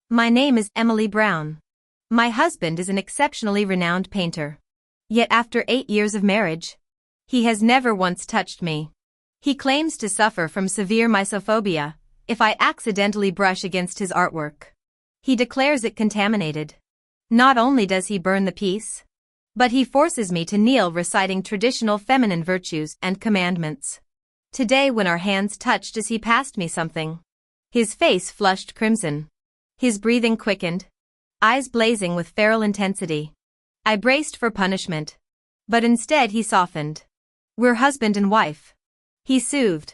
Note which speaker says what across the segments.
Speaker 1: My name is Emily Brown. My husband is an exceptionally renowned painter. Yet after 8 years of marriage, he has never once touched me. He claims to suffer from severe mysophobia if I accidentally brush against his artwork. He declares it contaminated. Not only does he burn the piece, but he forces me to kneel reciting traditional feminine virtues and commandments. Today when our hands touched as he passed me something, his face flushed crimson. His breathing quickened, eyes blazing with feral intensity. I braced for punishment, but instead he softened. We're husband and wife, he soothed.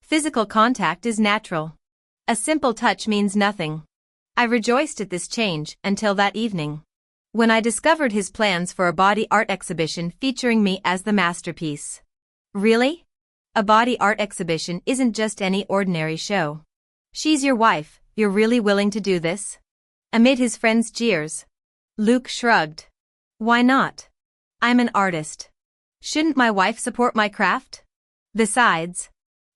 Speaker 1: Physical contact is natural. A simple touch means nothing. I rejoiced at this change until that evening, when I discovered his plans for a body art exhibition featuring me as the masterpiece. Really? A body art exhibition isn't just any ordinary show. She's your wife. You're really willing to do this? Amid his friends' jeers, Luke shrugged. Why not? I'm an artist. Shouldn't my wife support my craft? Besides,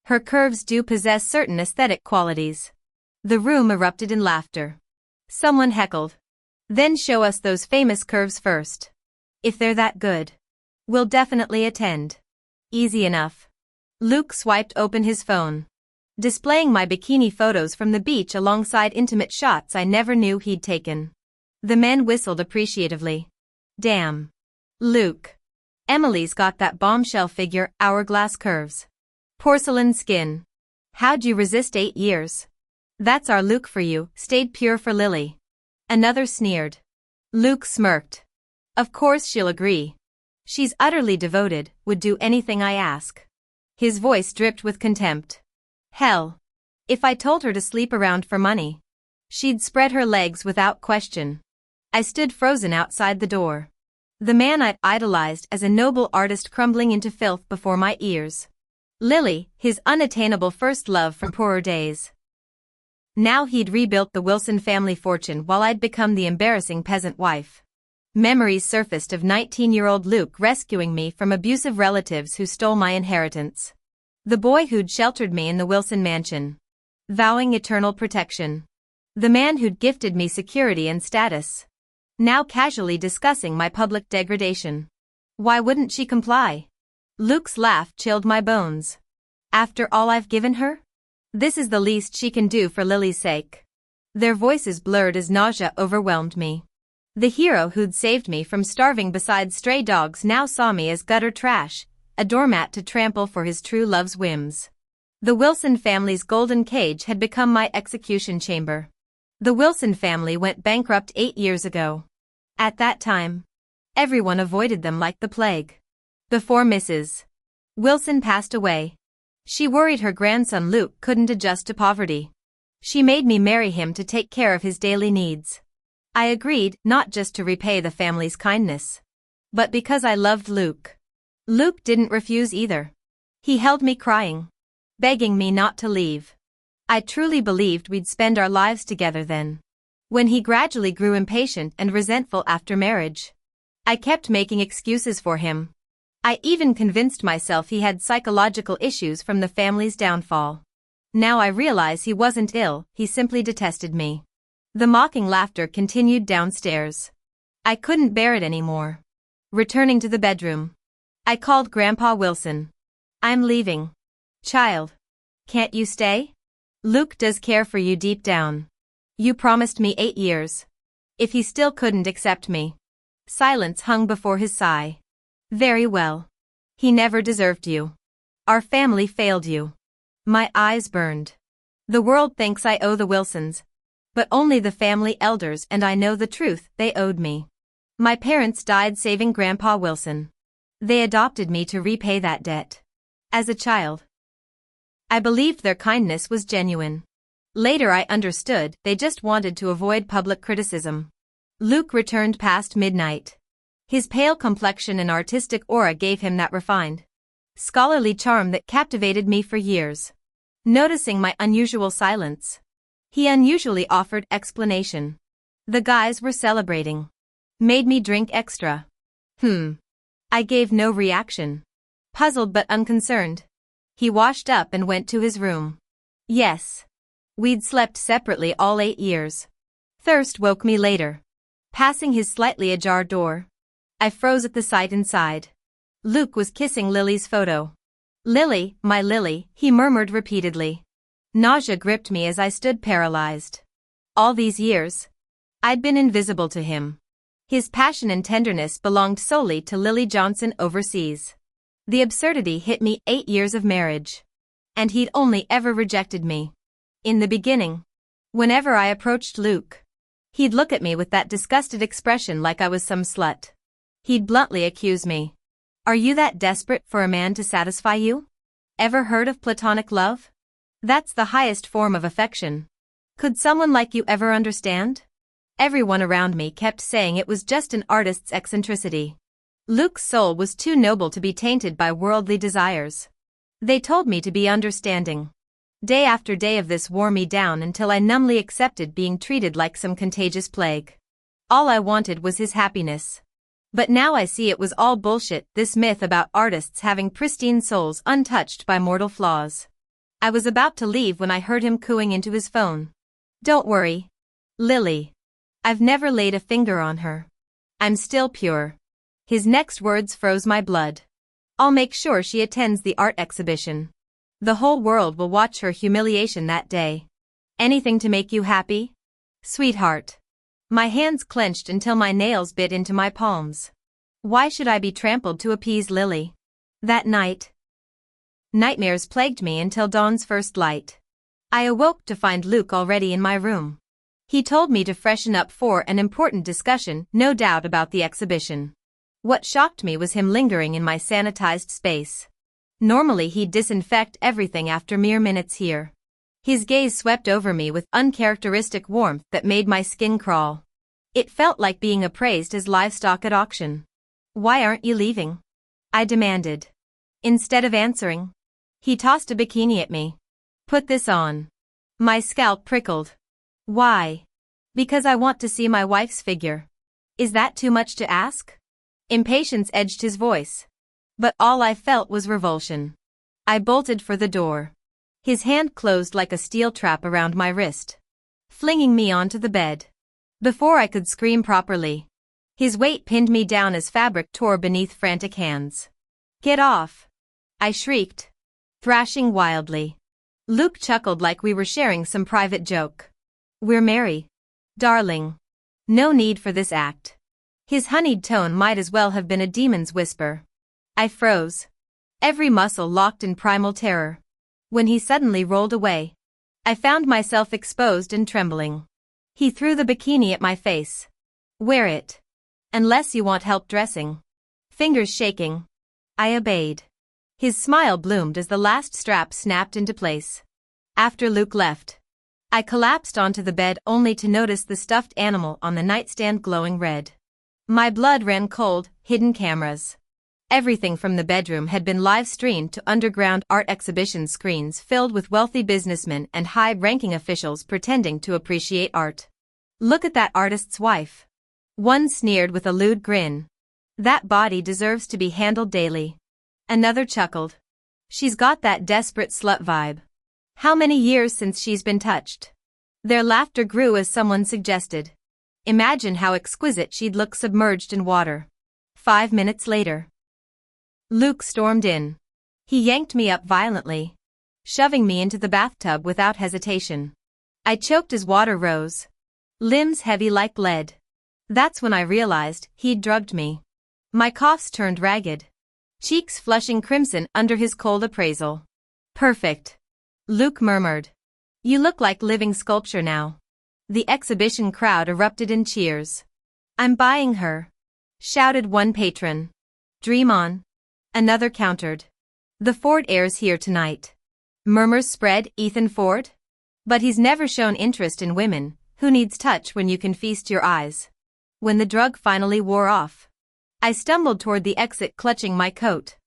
Speaker 1: her curves do possess certain aesthetic qualities. The room erupted in laughter. Someone heckled. Then show us those famous curves first. If they're that good, we'll definitely attend. Easy enough. Luke swiped open his phone, displaying my bikini photos from the beach alongside intimate shots I never knew he'd taken. The men whistled appreciatively. Damn. Luke. Emily's got that bombshell figure, hourglass curves. Porcelain skin. How'd you resist 8 years? That's our Luke for you, stayed pure for Lily. Another sneered. Luke smirked. Of course she'll agree. She's utterly devoted, would do anything I ask. His voice dripped with contempt. Hell. If I told her to sleep around for money, she'd spread her legs without question. I stood frozen outside the door. The man I'd idolized as a noble artist crumbling into filth before my ears. Lily, his unattainable first love from poorer days. Now he'd rebuilt the Wilson family fortune while I'd become the embarrassing peasant wife. Memories surfaced of 19-year-old Luke rescuing me from abusive relatives who stole my inheritance. The boy who'd sheltered me in the Wilson mansion, vowing eternal protection. The man who'd gifted me security and status, now casually discussing my public degradation. Why wouldn't she comply? Luke's laugh chilled my bones. After all I've given her? This is the least she can do for Lily's sake. Their voices blurred as nausea overwhelmed me. The hero who'd saved me from starving beside stray dogs now saw me as gutter trash, a doormat to trample for his true love's whims. The Wilson family's golden cage had become my execution chamber. The Wilson family went bankrupt 8 years ago. At that time, everyone avoided them like the plague. Before Mrs. Wilson passed away, she worried her grandson Luke couldn't adjust to poverty. She made me marry him to take care of his daily needs. I agreed, not just to repay the family's kindness, but because I loved Luke. Luke didn't refuse either. He held me crying, begging me not to leave. I truly believed we'd spend our lives together then. When he gradually grew impatient and resentful after marriage, I kept making excuses for him. I even convinced myself he had psychological issues from the family's downfall. Now I realize he wasn't ill, he simply detested me. The mocking laughter continued downstairs. I couldn't bear it anymore. Returning to the bedroom, I called Grandpa Wilson. I'm leaving. Child. Can't you stay? Luke does care for you deep down. You promised me 8 years. If he still couldn't accept me. Silence hung before his sigh. Very well. He never deserved you. Our family failed you. My eyes burned. The world thinks I owe the Wilsons, but only the family elders and I know the truth they owed me. My parents died saving Grandpa Wilson. They adopted me to repay that debt. As a child, I believed their kindness was genuine. Later I understood they just wanted to avoid public criticism. Luke returned past midnight. His pale complexion and artistic aura gave him that refined, scholarly charm that captivated me for years. Noticing my unusual silence, he unusually offered explanation. The guys were celebrating. Made me drink extra. I gave no reaction. Puzzled but unconcerned. He washed up and went to his room. Yes. We'd slept separately all 8 years. Thirst woke me later. Passing his slightly ajar door, I froze at the sight inside. Luke was kissing Lily's photo. "Lily, my Lily," he murmured repeatedly. Nausea gripped me as I stood paralyzed. All these years, I'd been invisible to him. His passion and tenderness belonged solely to Lily Johnson overseas. The absurdity hit me 8 years of marriage. And he'd only ever rejected me. In the beginning, whenever I approached Luke, he'd look at me with that disgusted expression like I was some slut. He'd bluntly accuse me. "Are you that desperate for a man to satisfy you? Ever heard of platonic love? That's the highest form of affection. Could someone like you ever understand?" Everyone around me kept saying it was just an artist's eccentricity. Luke's soul was too noble to be tainted by worldly desires. They told me to be understanding. Day after day of this wore me down until I numbly accepted being treated like some contagious plague. All I wanted was his happiness. But now I see it was all bullshit, this myth about artists having pristine souls untouched by mortal flaws. I was about to leave when I heard him cooing into his phone. "Don't worry, Lily. I've never laid a finger on her. I'm still pure." His next words froze my blood. "I'll make sure she attends the art exhibition. The whole world will watch her humiliation that day. Anything to make you happy, sweetheart." My hands clenched until my nails bit into my palms. Why should I be trampled to appease Lily? That night, nightmares plagued me until dawn's first light. I awoke to find Luke already in my room. He told me to freshen up for an important discussion, no doubt about the exhibition. What shocked me was him lingering in my sanitized space. Normally he'd disinfect everything after mere minutes here. His gaze swept over me with uncharacteristic warmth that made my skin crawl. It felt like being appraised as livestock at auction. "Why aren't you leaving?" I demanded. Instead of answering, he tossed a bikini at me. "Put this on." My scalp prickled. "Why?" "Because I want to see my wife's figure." "Is that too much to ask?" Impatience edged his voice. But all I felt was revulsion. I bolted for the door. His hand closed like a steel trap around my wrist, flinging me onto the bed. Before I could scream properly, his weight pinned me down as fabric tore beneath frantic hands. "Get off!" I shrieked, thrashing wildly. Luke chuckled like we were sharing some private joke. "We're merry, darling. No need for this act." His honeyed tone might as well have been a demon's whisper. I froze, every muscle locked in primal terror. When he suddenly rolled away, I found myself exposed and trembling. He threw the bikini at my face. "Wear it. Unless you want help dressing." Fingers shaking, I obeyed. His smile bloomed as the last strap snapped into place. After Luke left, I collapsed onto the bed only to notice the stuffed animal on the nightstand glowing red. My blood ran cold. Hidden cameras. Everything from the bedroom had been live-streamed to underground art exhibition screens filled with wealthy businessmen and high-ranking officials pretending to appreciate art. "Look at that artist's wife." One sneered with a lewd grin. "That body deserves to be handled daily." Another chuckled. "She's got that desperate slut vibe. How many years since she's been touched?" Their laughter grew as someone suggested, "Imagine how exquisite she'd look submerged in water." 5 minutes later, Luke stormed in. He yanked me up violently, shoving me into the bathtub without hesitation. I choked as water rose, limbs heavy like lead. That's when I realized he'd drugged me. My coughs turned ragged, cheeks flushing crimson under his cold appraisal. "Perfect," Luke murmured. "You look like living sculpture now." The exhibition crowd erupted in cheers. "I'm buying her," shouted one patron. "Dream on," another countered. "The Ford heir's here tonight." Murmurs spread. "Ethan Ford? But he's never shown interest in women. Who needs touch when you can feast your eyes?" When the drug finally wore off, I stumbled toward the exit clutching my coat.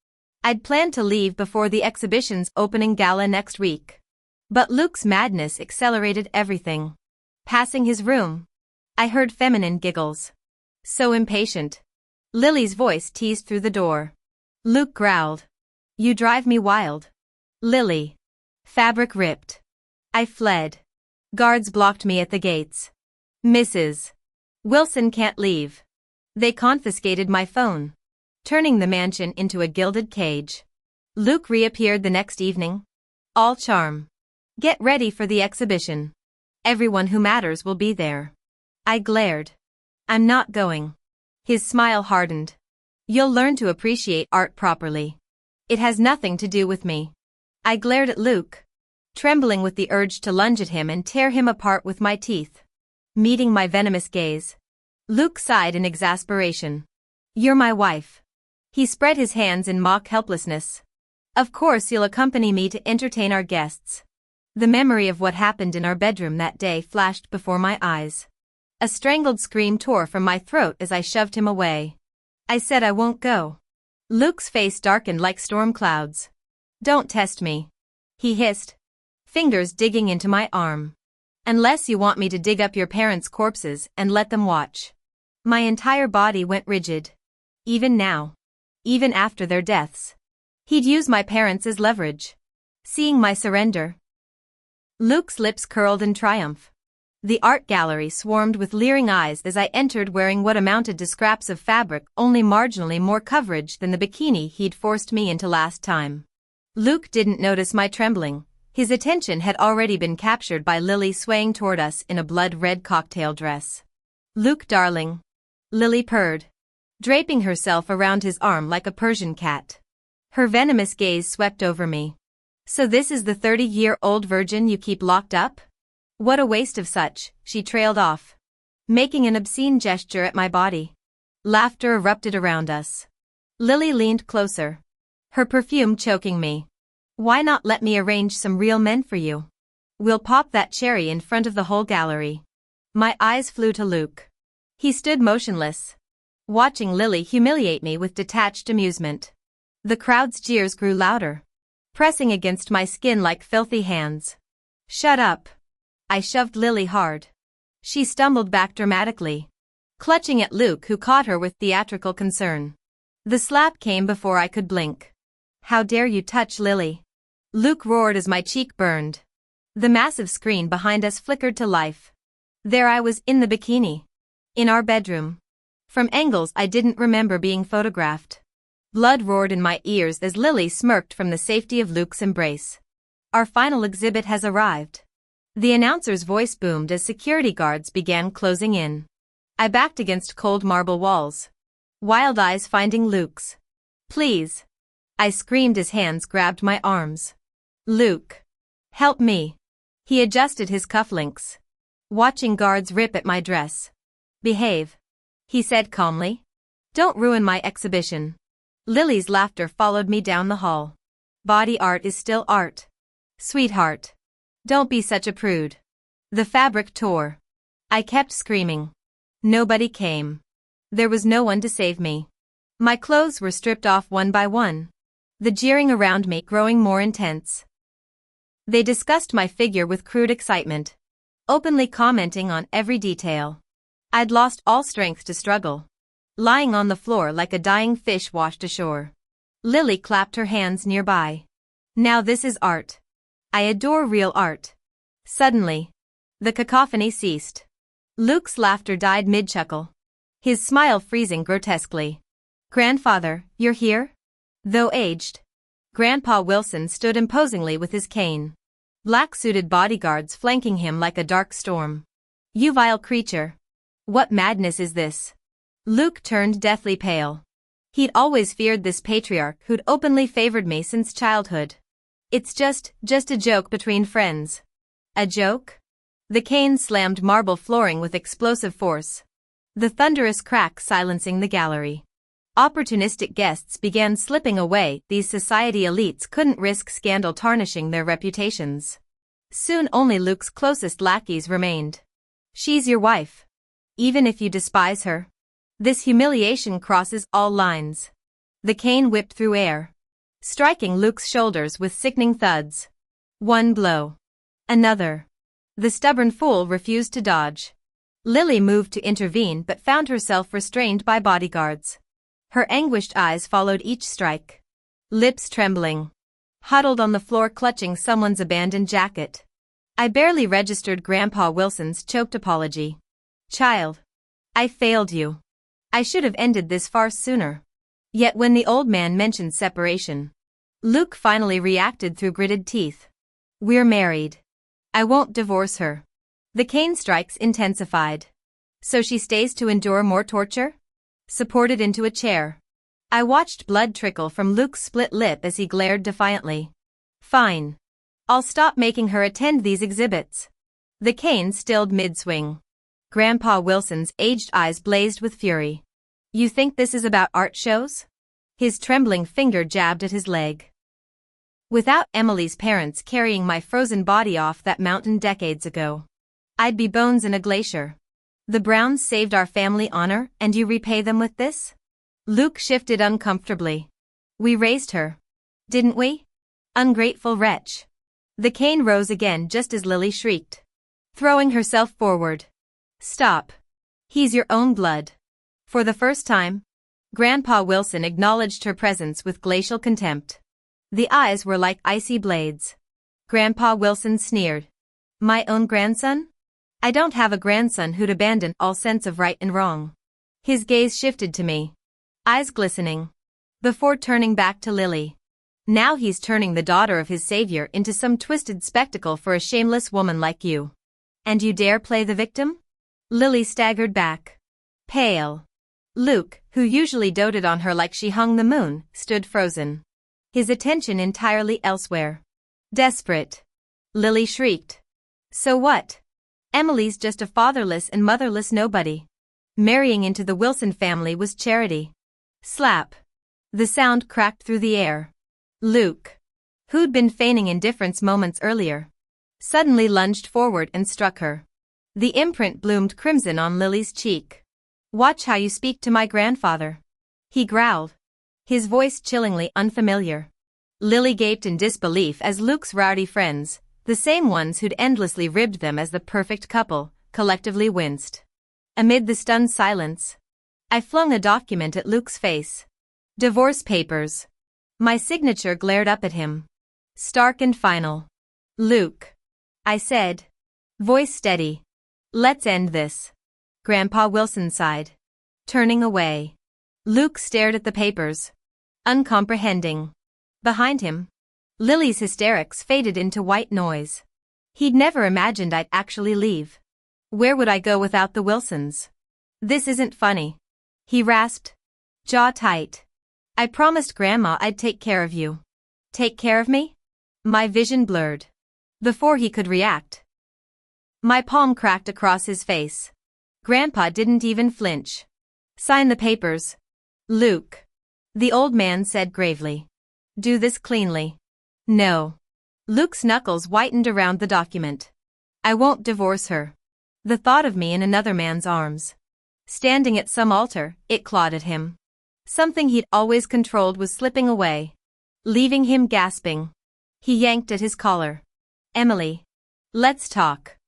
Speaker 1: I'd planned to leave before the exhibition's opening gala next week. But Luke's madness accelerated everything. Passing his room, I heard feminine giggles. "So impatient." Lily's voice teased through the door. Luke growled, "You drive me wild, Lily." Fabric ripped. I fled. Guards blocked me at the gates. Mrs. Wilson can't leave. They confiscated my phone, turning the mansion into a gilded cage. Luke reappeared the next evening. All charm. Get ready for the exhibition. Everyone who matters will be there. I glared. I'm not going. His smile hardened. You'll learn to appreciate art properly. It has nothing to do with me. I glared at Luke, trembling with the urge to lunge at him and tear him apart with my teeth. Meeting my venomous gaze, Luke sighed in exasperation. You're my wife. He spread his hands in mock helplessness. Of course you'll accompany me to entertain our guests. The memory of what happened in our bedroom that day flashed before my eyes. A strangled scream tore from my throat as I shoved him away. I said I won't go. Luke's face darkened like storm clouds. Don't test me, he hissed, fingers digging into my arm. Unless you want me to dig up your parents' corpses and let them watch. My entire body went rigid. Even now. Even after their deaths. He'd use my parents as leverage. Seeing my surrender, Luke's lips curled in triumph. The art gallery swarmed with leering eyes as I entered wearing what amounted to scraps of fabric, only marginally more coverage than the bikini he'd forced me into last time. Luke didn't notice my trembling. His attention had already been captured by Lily swaying toward us in a blood-red cocktail dress. Luke, darling. Lily purred, draping herself around his arm like a Persian cat. Her venomous gaze swept over me. So this is the 30-year-old virgin you keep locked up? What a waste of such, she trailed off, making an obscene gesture at my body. Laughter erupted around us. Lily leaned closer, her perfume choking me. Why not let me arrange some real men for you? We'll pop that cherry in front of the whole gallery. My eyes flew to Luke. He stood motionless, watching Lily humiliate me with detached amusement. The crowd's jeers grew louder, pressing against my skin like filthy hands. Shut up. I shoved Lily hard. She stumbled back dramatically, clutching at Luke, who caught her with theatrical concern. The slap came before I could blink. How dare you touch Lily? Luke roared as my cheek burned. The massive screen behind us flickered to life. There I was in the bikini. In our bedroom. From angles I didn't remember being photographed. Blood roared in my ears as Lily smirked from the safety of Luke's embrace. Our final exhibit has arrived. The announcer's voice boomed as security guards began closing in. I backed against cold marble walls, wild eyes finding Luke's. Please. I screamed as hands grabbed my arms. Luke. Help me. He adjusted his cufflinks, watching guards rip at my dress. Behave, he said calmly. Don't ruin my exhibition. Lily's laughter followed me down the hall. Body art is still art. Sweetheart. Don't be such a prude. The fabric tore. I kept screaming. Nobody came. There was no one to save me. My clothes were stripped off one by one, the jeering around me growing more intense. They discussed my figure with crude excitement, openly commenting on every detail. I'd lost all strength to struggle, lying on the floor like a dying fish washed ashore. Lily clapped her hands nearby. Now this is art. I adore real art. Suddenly, the cacophony ceased. Luke's laughter died mid-chuckle, his smile freezing grotesquely. Grandfather, you're here? Though aged, Grandpa Wilson stood imposingly with his cane, black-suited bodyguards flanking him like a dark storm. You vile creature. What madness is this? Luke turned deathly pale. He'd always feared this patriarch who'd openly favored me since childhood. It's just a joke between friends. A joke? The cane slammed marble flooring with explosive force, the thunderous crack silencing the gallery. Opportunistic guests began slipping away. These society elites couldn't risk scandal tarnishing their reputations. Soon only Luke's closest lackeys remained. She's your wife. Even if you despise her. This humiliation crosses all lines. The cane whipped through air, striking Luke's shoulders with sickening thuds. One blow. Another. The stubborn fool refused to dodge. Lily moved to intervene but found herself restrained by bodyguards. Her anguished eyes followed each strike. Lips trembling. Huddled on the floor clutching someone's abandoned jacket. I barely registered Grandpa Wilson's choked apology. Child. I failed you. I should have ended this farce sooner. Yet when the old man mentioned separation, Luke finally reacted through gritted teeth. We're married. I won't divorce her. The cane strikes intensified. So she stays to endure more torture? Supported into a chair. I watched blood trickle from Luke's split lip as he glared defiantly. Fine. I'll stop making her attend these exhibits. The cane stilled mid-swing. Grandpa Wilson's aged eyes blazed with fury. You think this is about art shows? His trembling finger jabbed at his leg. Without Emily's parents carrying my frozen body off that mountain decades ago, I'd be bones in a glacier. The Browns saved our family honor and you repay them with this? Luke shifted uncomfortably. We raised her. Didn't we? Ungrateful wretch. The cane rose again just as Lily shrieked, throwing herself forward. Stop. He's your own blood. For the first time, Grandpa Wilson acknowledged her presence with glacial contempt. The eyes were like icy blades. Grandpa Wilson sneered. My own grandson? I don't have a grandson who'd abandon all sense of right and wrong. His gaze shifted to me, eyes glistening, before turning back to Lily. Now he's turning the daughter of his savior into some twisted spectacle for a shameless woman like you. And you dare play the victim? Lily staggered back. Pale. Luke, who usually doted on her like she hung the moon, stood frozen, his attention entirely elsewhere. Desperate. Lily shrieked. So what? Emily's just a fatherless and motherless nobody. Marrying into the Wilson family was charity. Slap. The sound cracked through the air. Luke, who'd been feigning indifference moments earlier, suddenly lunged forward and struck her. The imprint bloomed crimson on Lily's cheek. Watch how you speak to my grandfather. He growled, his voice chillingly unfamiliar. Lily gaped in disbelief as Luke's rowdy friends, the same ones who'd endlessly ribbed them as the perfect couple, collectively winced. Amid the stunned silence, I flung a document at Luke's face. Divorce papers. My signature glared up at him. Stark and final. Luke. I said. Voice steady. Let's end this. Grandpa Wilson sighed, turning away. Luke stared at the papers, uncomprehending. Behind him, Lily's hysterics faded into white noise. He'd never imagined I'd actually leave. Where would I go without the Wilsons? This isn't funny. He rasped, jaw tight. I promised Grandma I'd take care of you. Take care of me? My vision blurred. Before he could react, my palm cracked across his face. Grandpa didn't even flinch. Sign the papers. Luke. The old man said gravely. Do this cleanly. No. Luke's knuckles whitened around the document. I won't divorce her. The thought of me in another man's arms, standing at some altar, it clawed at him. Something he'd always controlled was slipping away, leaving him gasping. He yanked at his collar. Emily. Let's talk.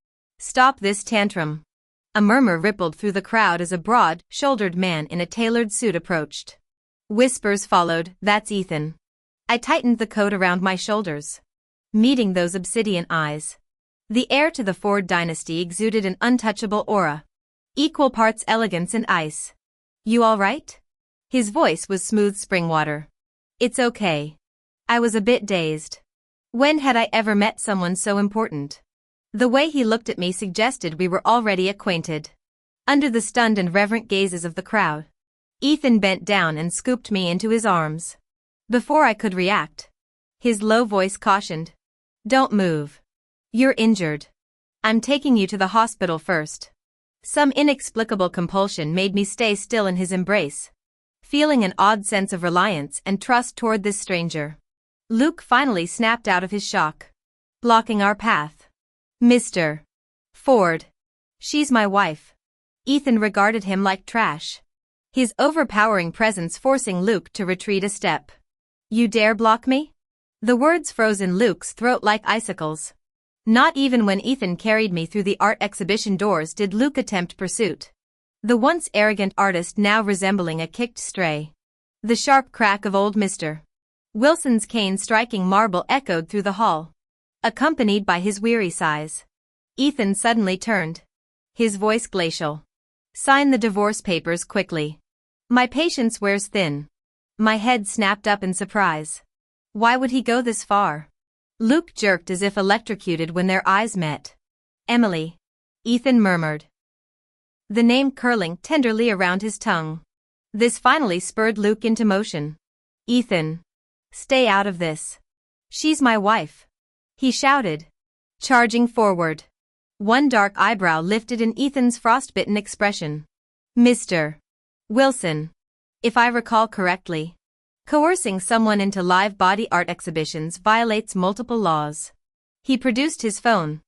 Speaker 1: Stop this tantrum. A murmur rippled through the crowd as a broad-shouldered man in a tailored suit approached. Whispers followed, that's Ethan. I tightened the coat around my shoulders, meeting those obsidian eyes. The heir to the Ford dynasty exuded an untouchable aura, equal parts elegance and ice. You all right? His voice was smooth spring water. It's okay. I was a bit dazed. When had I ever met someone so important? The way he looked at me suggested we were already acquainted. Under the stunned and reverent gazes of the crowd, Ethan bent down and scooped me into his arms. Before I could react, his low voice cautioned. Don't move. You're injured. I'm taking you to the hospital first. Some inexplicable compulsion made me stay still in his embrace, feeling an odd sense of reliance and trust toward this stranger. Luke finally snapped out of his shock, blocking our path. Mr. Ford. She's my wife. Ethan regarded him like trash, his overpowering presence forcing Luke to retreat a step. You dare block me? The words froze in Luke's throat like icicles. Not even when Ethan carried me through the art exhibition doors did Luke attempt pursuit. The once arrogant artist now resembling a kicked stray. The sharp crack of old Mr. Wilson's cane striking marble echoed through the hall, accompanied by his weary sighs. Ethan suddenly turned, his voice glacial. Sign the divorce papers quickly. My patience wears thin. My head snapped up in surprise. Why would he go this far? Luke jerked as if electrocuted when their eyes met. Emily. Ethan murmured, the name curling tenderly around his tongue. This finally spurred Luke into motion. Ethan. Stay out of this. She's my wife. He shouted, charging forward. One dark eyebrow lifted in Ethan's frostbitten expression. Mr. Wilson. If I recall correctly, coercing someone into live body art exhibitions violates multiple laws. He produced his phone,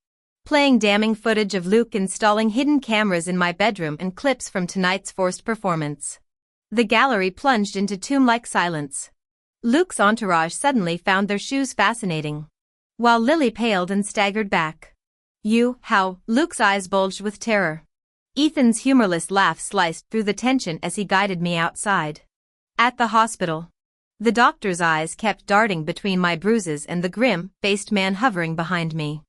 Speaker 1: playing damning footage of Luke installing hidden cameras in my bedroom and clips from tonight's forced performance. The gallery plunged into tomb-like silence. Luke's entourage suddenly found their shoes fascinating, while Lily paled and staggered back. You, how? Luke's eyes bulged with terror. Ethan's humorless laugh sliced through the tension as he guided me outside. At the hospital, the doctor's eyes kept darting between my bruises and the grim-faced man hovering behind me.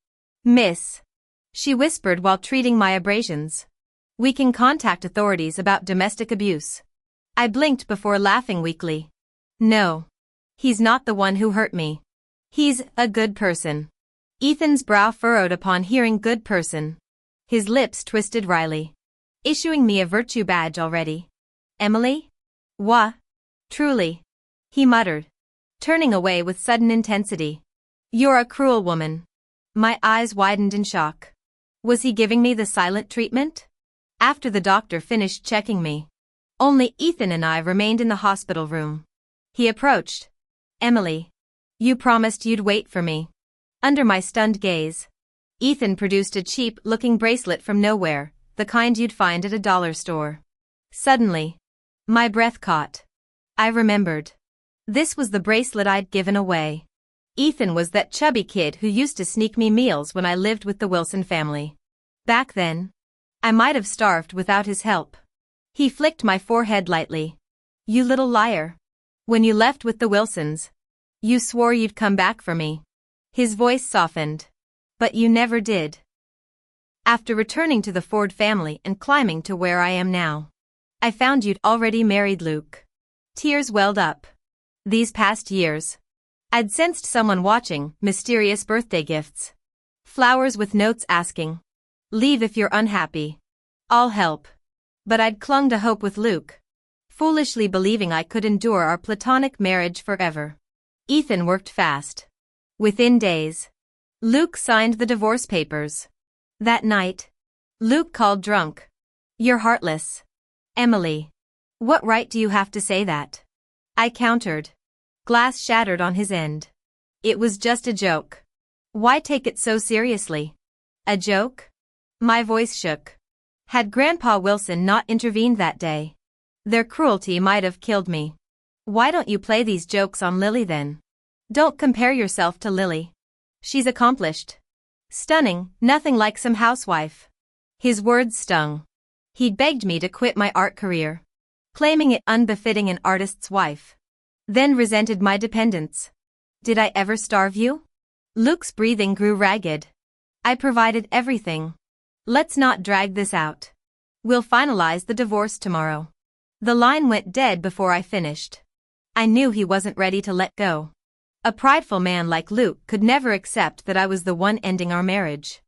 Speaker 1: Miss, she whispered while treating my abrasions, we can contact authorities about domestic abuse. I blinked before laughing weakly. No. He's not the one who hurt me. He's a good person. Ethan's brow furrowed upon hearing good person. His lips twisted wryly. Issuing me a virtue badge already. Emily? Wha? Truly. He muttered, turning away with sudden intensity. You're a cruel woman. My eyes widened in shock. Was he giving me the silent treatment? After the doctor finished checking me, only Ethan and I remained in the hospital room. He approached. Emily. You promised you'd wait for me. Under my stunned gaze, Ethan produced a cheap-looking bracelet from nowhere, the kind you'd find at a dollar store. Suddenly, my breath caught. I remembered. This was the bracelet I'd given away. Ethan was that chubby kid who used to sneak me meals when I lived with the Wilson family. Back then, I might have starved without his help. He flicked my forehead lightly. You little liar. When you left with the Wilsons, you swore you'd come back for me. His voice softened. But you never did. After returning to the Ford family and climbing to where I am now, I found you'd already married Luke. Tears welled up. These past years, I'd sensed someone watching, mysterious birthday gifts. Flowers with notes asking, leave if you're unhappy. I'll help. But I'd clung to hope with Luke, foolishly believing I could endure our platonic marriage forever. Ethan worked fast. Within days, Luke signed the divorce papers. That night, Luke called drunk. You're heartless. Emily. What right do you have to say that? I countered. Glass shattered on his end. It was just a joke. Why take it so seriously? A joke? My voice shook. Had Grandpa Wilson not intervened that day, their cruelty might have killed me. Why don't you play these jokes on Lily then? Don't compare yourself to Lily. She's accomplished. Stunning, nothing like some housewife. His words stung. He'd begged me to quit my art career, claiming it unbefitting an artist's wife. Then resented my dependence. Did I ever starve you? Luke's breathing grew ragged. I provided everything. Let's not drag this out. We'll finalize the divorce tomorrow. The line went dead before I finished. I knew he wasn't ready to let go. A prideful man like Luke could never accept that I was the one ending our marriage.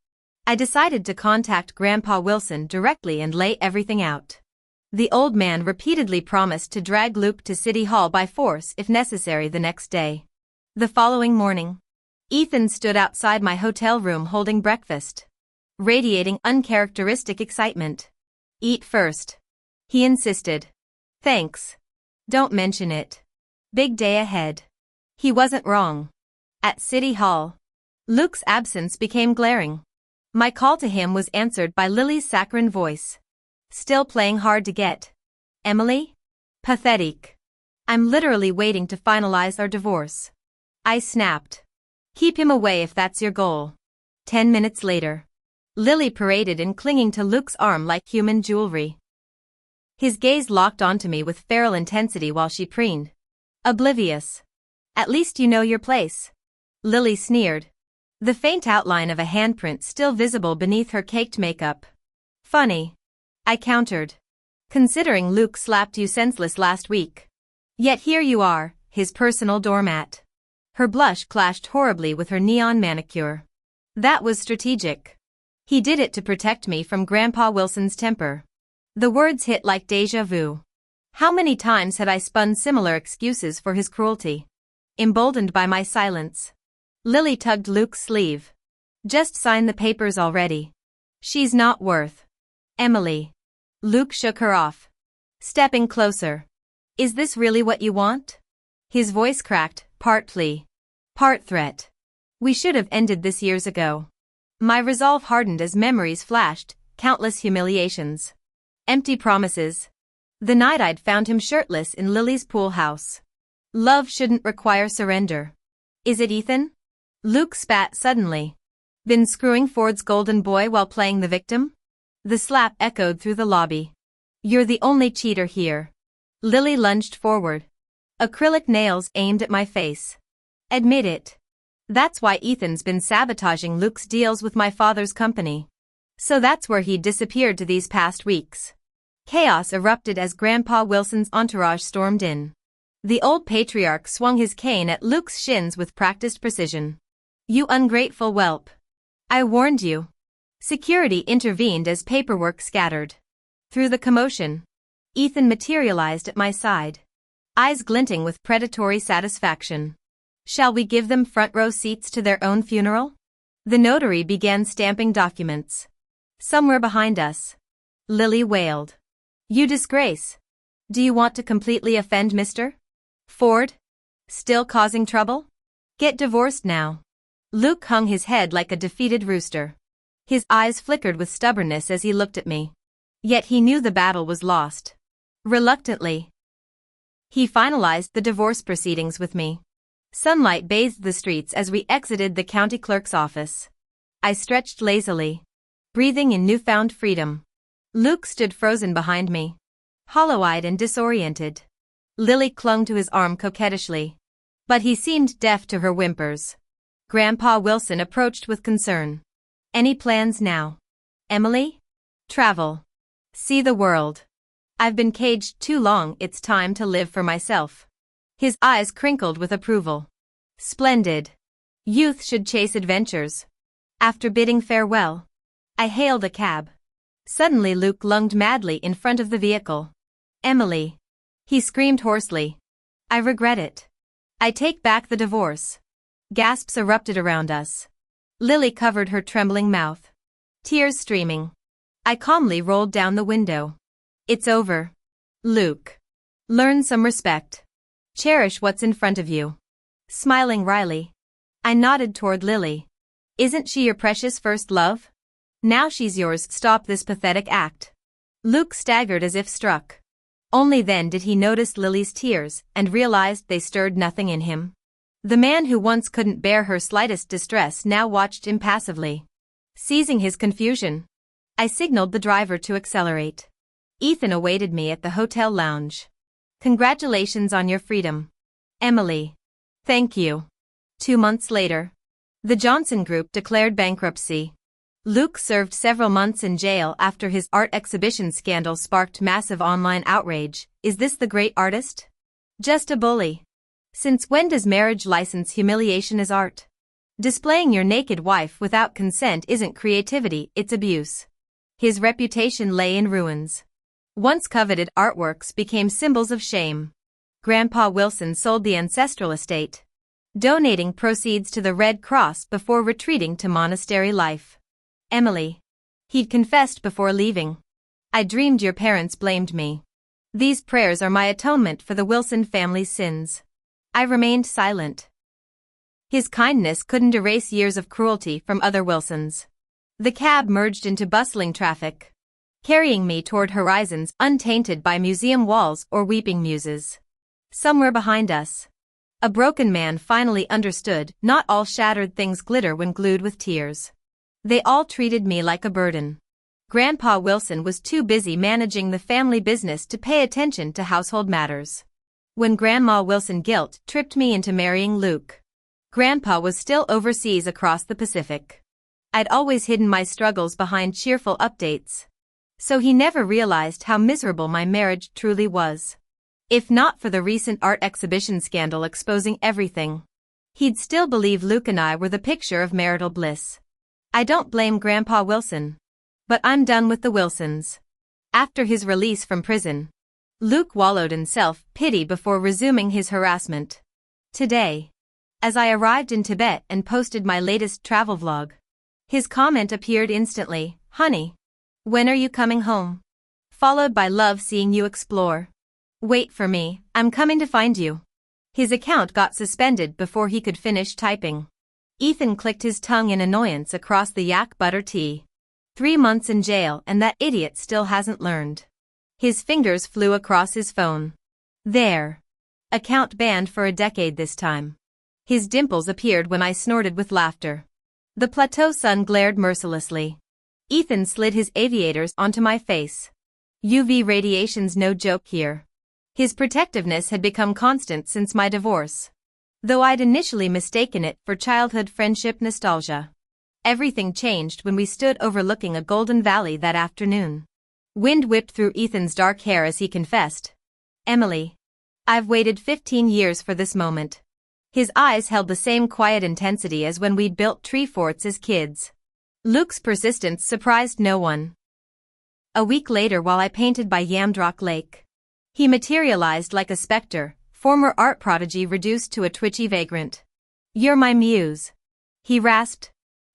Speaker 1: I decided to contact Grandpa Wilson directly and lay everything out. The old man repeatedly promised to drag Luke to City Hall by force if necessary the next day. The following morning, Ethan stood outside my hotel room holding breakfast, radiating uncharacteristic excitement. Eat first, he insisted. Thanks. Don't mention it. Big day ahead. He wasn't wrong. At City Hall, Luke's absence became glaring. My call to him was answered by Lily's saccharine voice. Still playing hard to get. Emily? Pathetic. I'm literally waiting to finalize our divorce. I snapped. Keep him away if that's your goal. 10 minutes later, Lily paraded in clinging to Luke's arm like human jewelry. His gaze locked onto me with feral intensity while she preened. Oblivious. At least you know your place. Lily sneered, the faint outline of a handprint still visible beneath her caked makeup. Funny. I countered. Considering Luke slapped you senseless last week. Yet here you are, his personal doormat. Her blush clashed horribly with her neon manicure. That was strategic. He did it to protect me from Grandpa Wilson's temper. The words hit like déjà vu. How many times had I spun similar excuses for his cruelty? Emboldened by my silence, Lily tugged Luke's sleeve. Just sign the papers already. She's not worth. Emily. Luke shook her off. Stepping closer. Is this really what you want? His voice cracked, part plea, part threat. We should have ended this years ago. My resolve hardened as memories flashed, countless humiliations. Empty promises. The night I'd found him shirtless in Lily's pool house. Love shouldn't require surrender. Is it Ethan? Luke spat suddenly. Been screwing Ford's golden boy while playing the victim? The slap echoed through the lobby. You're the only cheater here. Lily lunged forward. Acrylic nails aimed at my face. Admit it. That's why Ethan's been sabotaging Luke's deals with my father's company. So that's where he'd disappeared to these past weeks. Chaos erupted as Grandpa Wilson's entourage stormed in. The old patriarch swung his cane at Luke's shins with practiced precision. You ungrateful whelp. I warned you. Security intervened as paperwork scattered. Through the commotion, Ethan materialized at my side. Eyes glinting with predatory satisfaction. Shall we give them front row seats to their own funeral? The notary began stamping documents. Somewhere behind us, Lily wailed. You disgrace. Do you want to completely offend Mr. Ford? Still causing trouble? Get divorced now. Luke hung his head like a defeated rooster. His eyes flickered with stubbornness as he looked at me. Yet he knew the battle was lost. Reluctantly, he finalized the divorce proceedings with me. Sunlight bathed the streets as we exited the county clerk's office. I stretched lazily, breathing in newfound freedom. Luke stood frozen behind me, hollow-eyed and disoriented. Lily clung to his arm coquettishly, but he seemed deaf to her whimpers. Grandpa Wilson approached with concern. Any plans now? Emily? Travel. See the world. I've been caged too long, it's time to live for myself. His eyes crinkled with approval. Splendid. Youth should chase adventures. After bidding farewell, I hailed a cab. Suddenly Luke lunged madly in front of the vehicle. Emily. He screamed hoarsely. I regret it. I take back the divorce. Gasps erupted around us. Lily covered her trembling mouth. Tears streaming. I calmly rolled down the window. It's over. Luke. Learn some respect. Cherish what's in front of you. Smiling wryly, I nodded toward Lily. Isn't she your precious first love? Now she's yours. Stop this pathetic act. Luke staggered as if struck. Only then did he notice Lily's tears and realized they stirred nothing in him. The man who once couldn't bear her slightest distress now watched impassively. Seizing his confusion, I signaled the driver to accelerate. Ethan awaited me at the hotel lounge. Congratulations on your freedom, Emily. Thank you. 2 months later, the Johnson Group declared bankruptcy. Luke served several months in jail after his art exhibition scandal sparked massive online outrage. Is this the great artist? Just a bully. Since when does marriage license humiliation as art? Displaying your naked wife without consent isn't creativity, it's abuse. His reputation lay in ruins. Once coveted artworks became symbols of shame. Grandpa Wilson sold the ancestral estate, donating proceeds to the Red Cross before retreating to monastery life. Emily. He'd confessed before leaving. I dreamed your parents blamed me. These prayers are my atonement for the Wilson family's sins. I remained silent. His kindness couldn't erase years of cruelty from other Wilsons. The cab merged into bustling traffic, carrying me toward horizons untainted by museum walls or weeping muses. Somewhere behind us, a broken man finally understood not all shattered things glitter when glued with tears. They all treated me like a burden. Grandpa Wilson was too busy managing the family business to pay attention to household matters. When Grandma Wilson guilt tripped me into marrying Luke, Grandpa was still overseas across the Pacific. I'd always hidden my struggles behind cheerful updates. So he never realized how miserable my marriage truly was. If not for the recent art exhibition scandal exposing everything, he'd still believe Luke and I were the picture of marital bliss. I don't blame Grandpa Wilson. But I'm done with the Wilsons. After his release from prison, Luke wallowed in self-pity before resuming his harassment. Today, as I arrived in Tibet and posted my latest travel vlog, his comment appeared instantly, "Honey, when are you coming home?" Followed by "Love seeing you explore. Wait for me, I'm coming to find you." His account got suspended before he could finish typing. Ethan clicked his tongue in annoyance across the yak butter tea. 3 months in jail and that idiot still hasn't learned. His fingers flew across his phone. There. Account banned for a decade this time. His dimples appeared when I snorted with laughter. The plateau sun glared mercilessly. Ethan slid his aviators onto my face. UV radiation's no joke here. His protectiveness had become constant since my divorce. Though I'd initially mistaken it for childhood friendship nostalgia. Everything changed when we stood overlooking a golden valley that afternoon. Wind whipped through Ethan's dark hair as he confessed. "Emily, I've waited 15 years for this moment." His eyes held the same quiet intensity as when we'd built tree forts as kids. Luke's persistence surprised no one. A week later, while I painted by Yamdrock Lake, he materialized like a specter, former art prodigy reduced to a twitchy vagrant. "You're my muse," he rasped,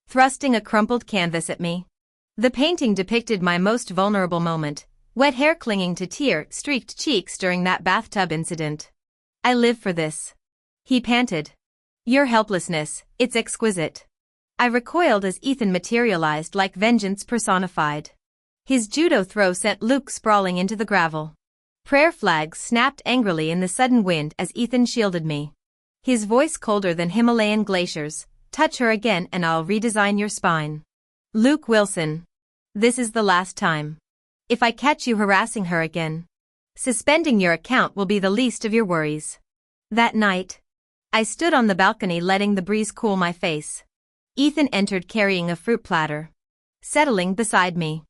Speaker 1: thrusting a crumpled canvas at me. The painting depicted my most vulnerable moment, wet hair clinging to tear-streaked cheeks during that bathtub incident. "I live for this," he panted. "Your helplessness, it's exquisite." I recoiled as Ethan materialized like vengeance personified. His judo throw sent Luke sprawling into the gravel. Prayer flags snapped angrily in the sudden wind as Ethan shielded me. His voice colder than Himalayan glaciers, "Touch her again and I'll redesign your spine." "Luke Wilson. This is the last time. If I catch you harassing her again, suspending your account will be the least of your worries." That night, I stood on the balcony letting the breeze cool my face. Ethan entered carrying a fruit platter. Settling beside me.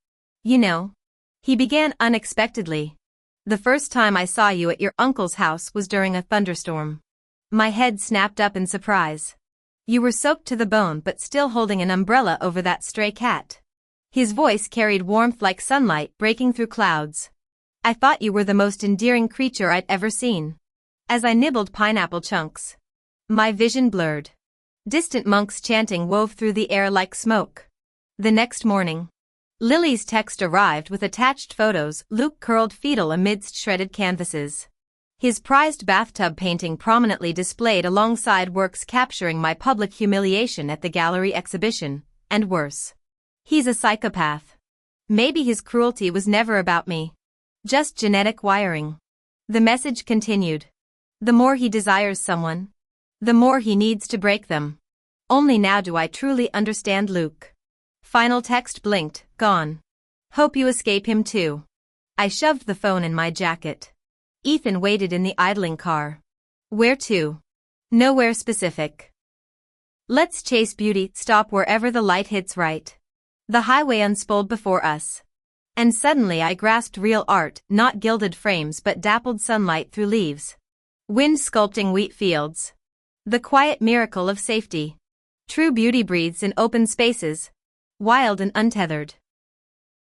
Speaker 1: "You know," he began unexpectedly, "the first time I saw you at your uncle's house was during a thunderstorm." My head snapped up in surprise. "You were soaked to the bone but still holding an umbrella over that stray cat." His voice carried warmth like sunlight breaking through clouds. "I thought you were the most endearing creature I'd ever seen." As I nibbled pineapple chunks, my vision blurred. Distant monks chanting wove through the air like smoke. The next morning, Lily's text arrived with attached photos. Luke curled fetal amidst shredded canvases. His prized bathtub painting prominently displayed alongside works capturing my public humiliation at the gallery exhibition, and worse. He's a psychopath. Maybe his cruelty was never about me. Just genetic wiring. The message continued. The more he desires someone, the more he needs to break them. Only now do I truly understand Luke. Final text blinked, gone. Hope you escape him too. I shoved the phone in my jacket. Ethan waited in the idling car. Where to? Nowhere specific. Let's chase beauty, stop wherever the light hits right. The highway unspooled before us. And suddenly I grasped real art, not gilded frames but dappled sunlight through leaves. Wind sculpting wheat fields. The quiet miracle of safety. True beauty breathes in open spaces. Wild and untethered.